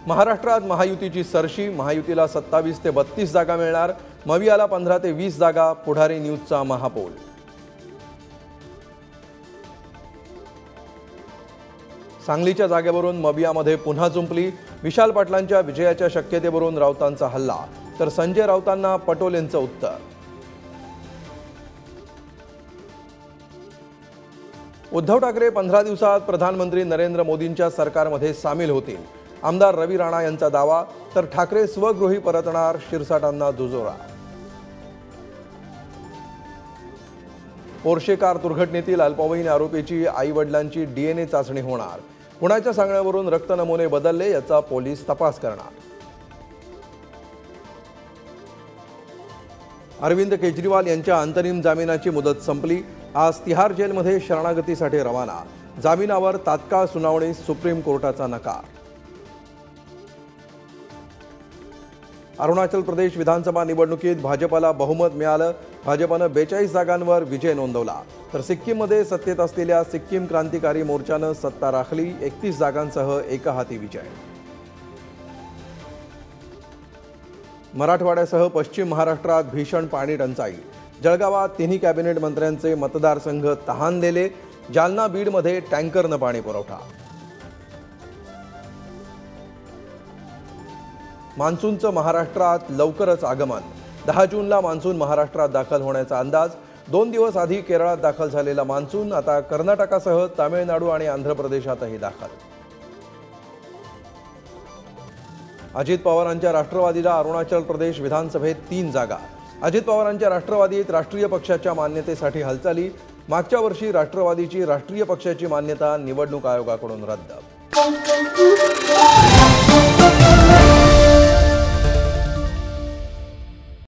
महाराष्ट्रात महायुतीची सरशी, महायुतीला 27 ते 32 जागा मिळणार, मवियाला 15 ते 20 जागा, पुढारी न्यूजचा महापोल। सांगलीच्या जागेवरून मवियामध्ये पुन्हा जुंपली, विशाल पाटलांच्या विजयाच्या शक्यतेवरून राऊतांचा हल्ला, तर संजय राऊतांना पटोलेंचं उत्तर। उद्धव ठाकरे 15 दिवसात प्रधानमंत्री नरेंद्र मोदींच्या सरकारमध्ये सामील होतील, आमदार रवी राणा यांचा दावा, तर ठाकरे स्वगृही परतणार, शिरसाटांना दुजोरा। पोर्शे कार दुर्घटनेतील अल्पवयीन आरोपीची आई-वडिलांची DNA चाचणी होणार, पुण्याच्या सांगण्यावरून रक्त नमुने बदलले, याचा पोलीस तपास करणार। अरविंद केजरीवाल यांच्या अंतरिम जामिनाची मुदत संपली, आज तिहार जेलमध्ये शरणागतीसाठी रवाना, जामिनावर तात्काळ सुनावणीस सुप्रीम कोर्टाचा नकार। अरुणाचल प्रदेश विधानसभा निवडणुकीत भाजपला बहुमत मिळालं, भाजपनं 42 जागांवर विजय नोंदवला, तर सिक्कीममध्ये सत्तेत असलेल्या सिक्कीम क्रांतिकारी मोर्चानं सत्ता राखली, 31 जागांसह एकहाती विजय। मराठवाड्यासह पश्चिम महाराष्ट्रात भीषण पाणी टंचाई, जळगावात तिन्ही कॅबिनेट मंत्र्यांचे मतदारसंघ तहानलेले, जालना बीडमध्ये टँकरनं पाणी पुरवठा। मान्सूनचं महाराष्ट्रात लवकरच आगमन, 10 जूनला मान्सून महाराष्ट्रात दाखल होण्याचा अंदाज, 2 दिवस आधी केरळात दाखल झालेला मान्सून आता कर्नाटकासह तामिळनाडू आणि आंध्र प्रदेशातही दाखल। अजित पवारांच्या राष्ट्रवादीला अरुणाचल प्रदेश विधानसभेत 3 जागा, अजित पवारांच्या राष्ट्रवादीत राष्ट्रीय पक्षाच्या मान्यतेसाठी हालचाली, मागच्या वर्षी राष्ट्रवादीची राष्ट्रीय पक्षाची मान्यता निवडणूक आयोगाकडून रद्द।